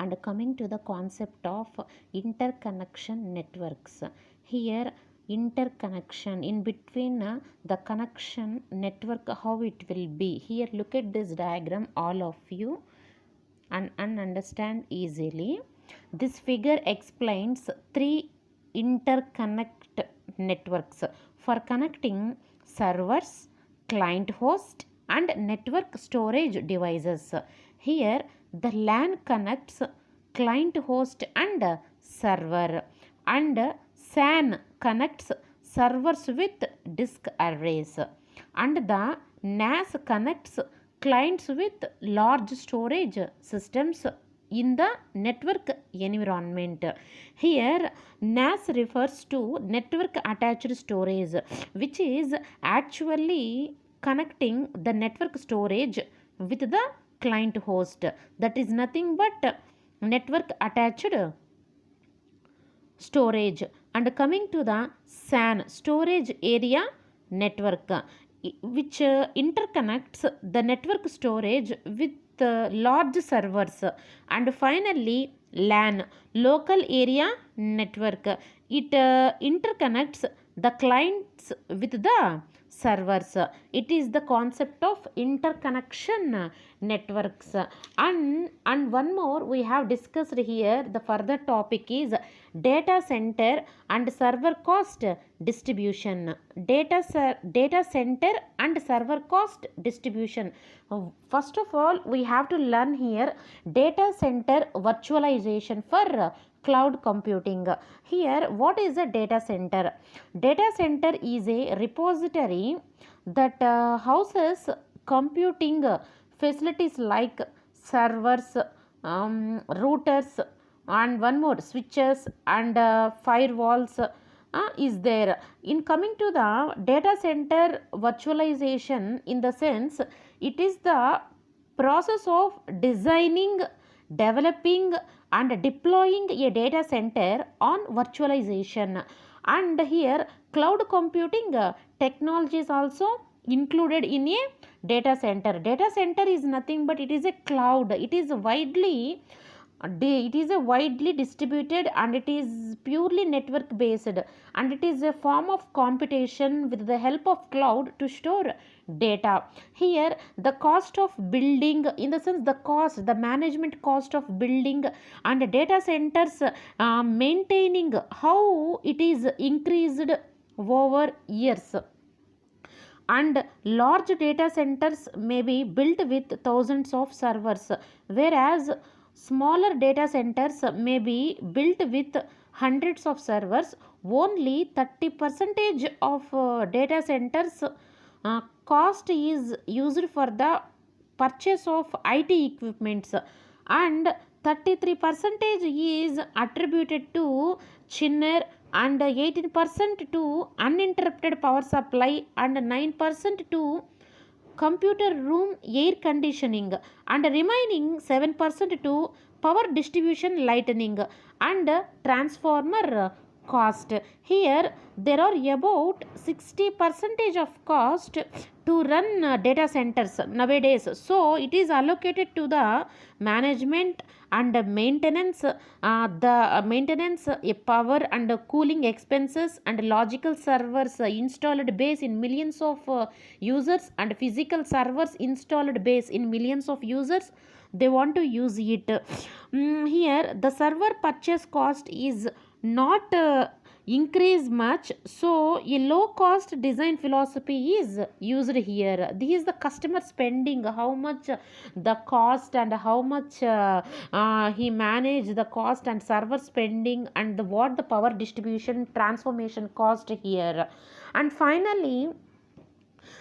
and coming to the concept of interconnection networks. Here interconnection in between the connection network, how it will be. Here look at this diagram, all of you, and understand easily. This figure explains three interconnect networks for connecting servers, client host, and network storage devices. Here the LAN connects client host and server, and SAN connects servers with disk arrays, and the NAS connects clients with large storage systems in the network environment. Here NAS refers to network attached storage, which is actually connecting the network storage with the client host. That is nothing but network attached storage. And coming to the SAN, storage area network, which interconnects the network storage with large servers. And finally LAN, local area network, it interconnects the clients with the servers. It is the concept of interconnection networks. And one more we have discussed here, the further topic is data center and server cost distribution. Data center and server cost distribution. First of all, we have to learn here data center virtualization for cloud computing. Here what is a data center? Data center is a repository that houses computing facilities like servers, routers, and one more switches and firewalls is there. In coming to the data center virtualization, in the sense, it is the process of designing, developing, and deploying a data center on virtualization. And here cloud computing technology is also included in a data center. Data center is nothing but it is a cloud. It is widely distributed, and it is purely network based, and it is a form of computation with the help of cloud to store data. Here the cost of building, in the sense the cost, the management cost of building and data centers maintaining, how it is increased over years. And large data centers may be built with thousands of servers, whereas smaller data centers may be built with hundreds of servers. Only 30% of data centers cost is used for the purchase of IT equipments, and 33% is attributed to chinner, and 18% to uninterrupted power supply, and 9% to computer room air conditioning, and remaining 7% to power distribution lightning and transformer cost. Here there are about 60% of cost to run data centers nowadays, so it is allocated to the management and maintenance, power and cooling expenses, and logical servers installed base in millions of users, and physical servers installed base in millions of users, they want to use it. Here the server purchase cost is not increase much, so a low cost design philosophy is used here. This is the customer spending, how much the cost, and how much he manage the cost and server spending, and what the power distribution transformation cost here. And finally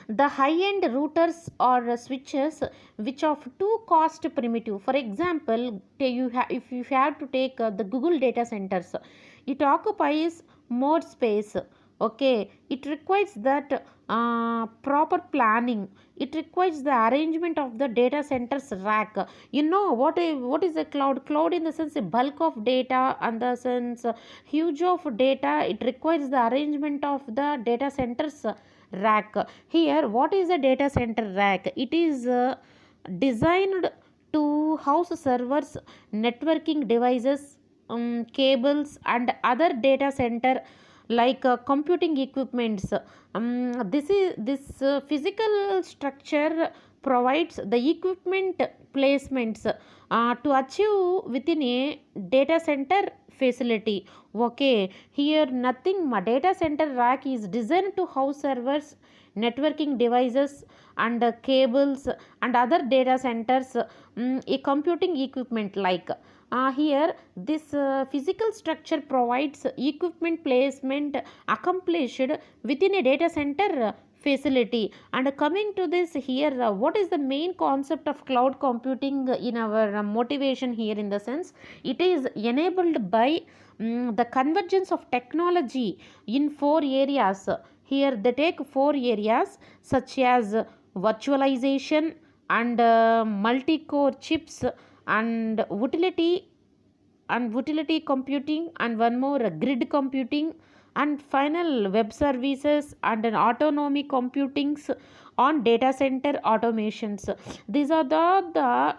the high-end routers or switches which of too cost primitive. For example, if you have to take the Google data centers, it occupies more space. Okay, it requires that proper planning. It requires the arrangement of the data centers rack. You know what is a cloud? In the sense a bulk of data, and the sense huge of data, it requires the arrangement of the data centers rack. Here what is a data center rack? It is designed to house servers, networking devices, cables, and other data center like computing equipments. This physical structure provides the equipment placements to achieve within a data center facility. Okay, here nothing. Data center rack is designed to house servers, networking devices, and cables and other data centers, a computing equipment like. Here, this physical structure provides equipment placement accomplished within a data center facility. And coming to this here, what is the main concept of cloud computing in our motivation here? In the sense, it is enabled by the convergence of technology in four areas. Here, they take four areas such as virtualization and multi-core chips and utility computing, and one more grid computing, and final web services and an autonomy computings on data center automations. These are the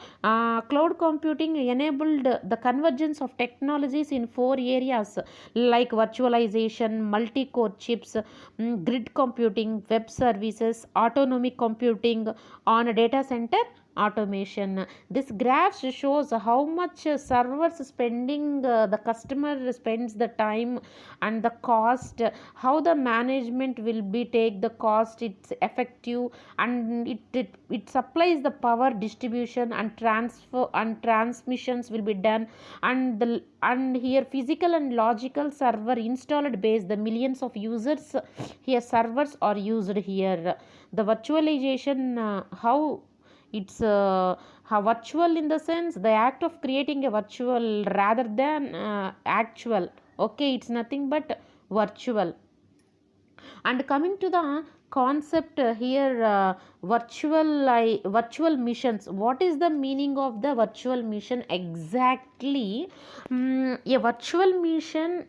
cloud computing enabled the convergence of technologies in four areas like virtualization, multi-core chips, grid computing, web services, autonomy computing on a data center automation. This graph shows how much servers spending, the customer spends the time and the cost, how the management will be take the cost, it's effective, and it supplies the power distribution and transfer and transmissions will be done. And here physical and logical server installed base, the millions of users here servers are used here. The virtualization, how it's virtual in the sense the act of creating a virtual rather than actual. Okay, it's nothing but virtual. And coming to the concept here, virtual missions. What is the meaning of the virtual mission exactly? A virtual mission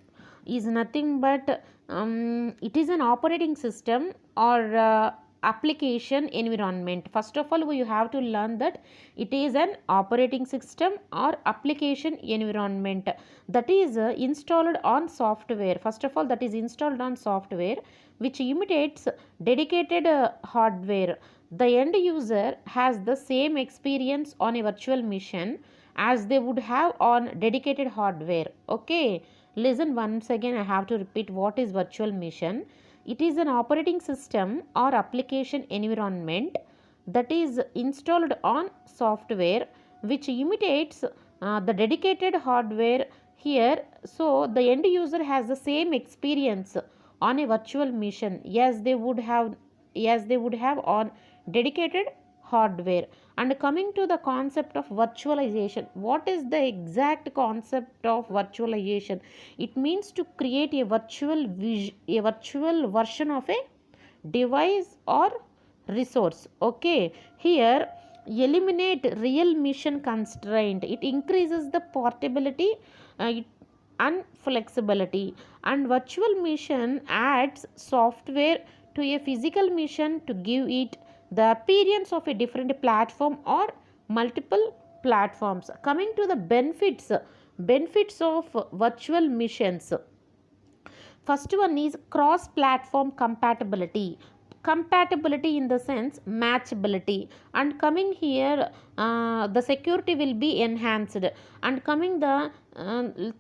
is nothing but it is an operating system or application environment. First of all, you have to learn that it is an operating system or application environment that is installed on software. First of all, that is installed on software which imitates dedicated hardware. The end user has the same experience on a virtual machine as they would have on dedicated hardware. Okay, listen once again, I have to repeat what is virtual machine. It is an operating system or application environment that is installed on software which imitates the dedicated hardware here. So the end user has the same experience on a virtual machine as they would have on dedicated hardware. And coming to the concept of virtualization, what is the exact concept of virtualization? It means to create a virtual version of a device or resource. Okay, here eliminate real mission constraint. It increases the portability and flexibility. And virtual mission adds software to a physical mission to give it the appearance of a different platform or multiple platforms. Coming to the benefits of virtual missions. First one is cross platform compatibility. Compatibility in the sense matchability. And coming here, the security will be enhanced. And coming the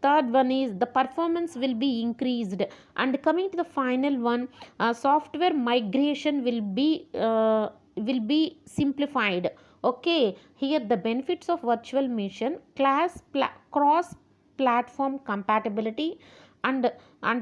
third one is the performance will be increased. And coming to the final one, software migration will be simplified. Okay, here the benefits of virtual mission: cross platform compatibility, and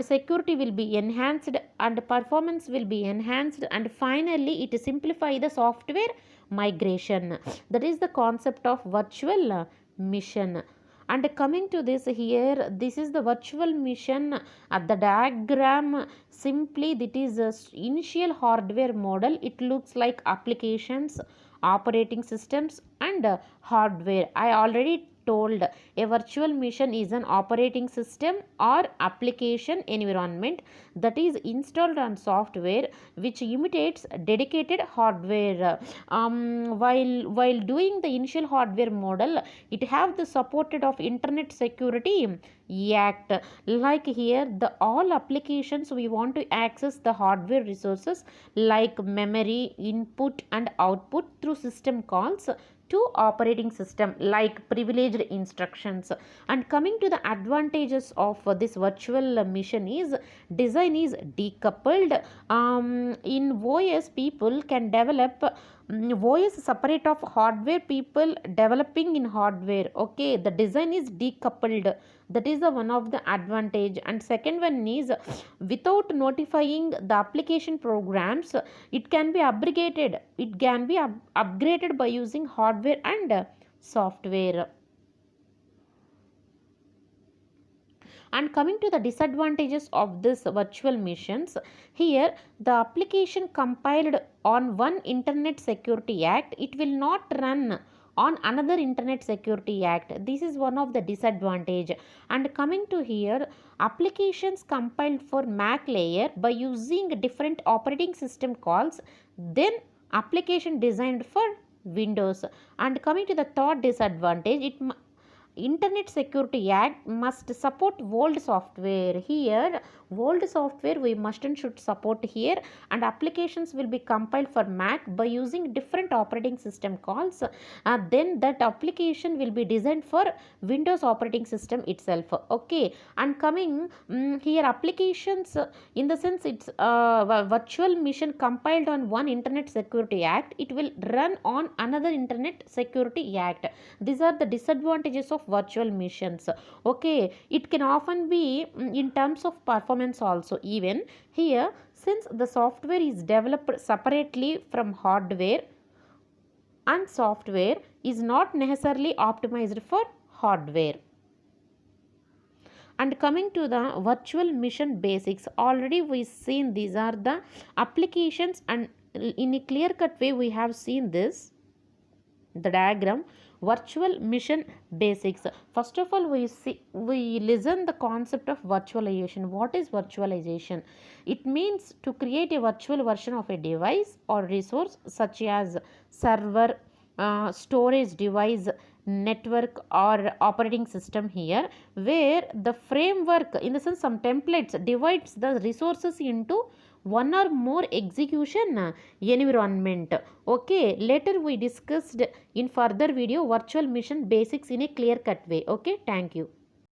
security will be enhanced, and performance will be enhanced, and finally it simplify the software migration. That is the concept of virtual mission. And coming to this here, this is the virtual mission at the diagram. Simply, that is a initial hardware model. It looks like applications, operating systems, and hardware. I already told, a virtual machine is an operating system or application environment that is installed on software which imitates dedicated hardware. While doing the initial hardware model, it have the supported of Internet Security Act. Like here, the all applications we want to access the hardware resources like memory, input and output through system calls to operating system like privileged instructions. And coming to the advantages of this virtual machine is design is decoupled. In OS, people can develop OS separate of hardware, people developing in hardware. Okay, the design is decoupled, that is the one of the advantage. And second one is without notifying the application programs, it can be upgraded by using hardware and software. And coming to the disadvantages of this virtual machines, here the application compiled on one Internet Security Act, it will not run on another Internet Security Act. This is one of the disadvantage. And coming to here, applications compiled for Mac layer by using different operating system calls, then application designed for Windows. And coming to the third disadvantage, Internet Security Act must support old software. Here, old software we must and should support here, and applications will be compiled for Mac by using different operating system calls. Then that application will be designed for Windows operating system itself. Okay, and coming here, applications in the sense it's virtual machine compiled on one Internet Security Act, it will run on another Internet Security Act. These are the disadvantages of virtual machines. Okay, it can often be in terms of performance also. Even here, since the software is developed separately from hardware, and software is not necessarily optimized for hardware. And coming to the virtual machine basics, already we seen these are the applications, and in a clear cut way we have seen this, the diagram. Virtual machine basics, first of all we listen the concept of virtualization. What is virtualization? It means to create a virtual version of a device or resource such as server, storage device, network or operating system here, where the framework, in the sense some templates, divides the resources into one or more execution environment. Okay, later we discussed in further video virtual machine basics in a clear cut way. Okay, thank you.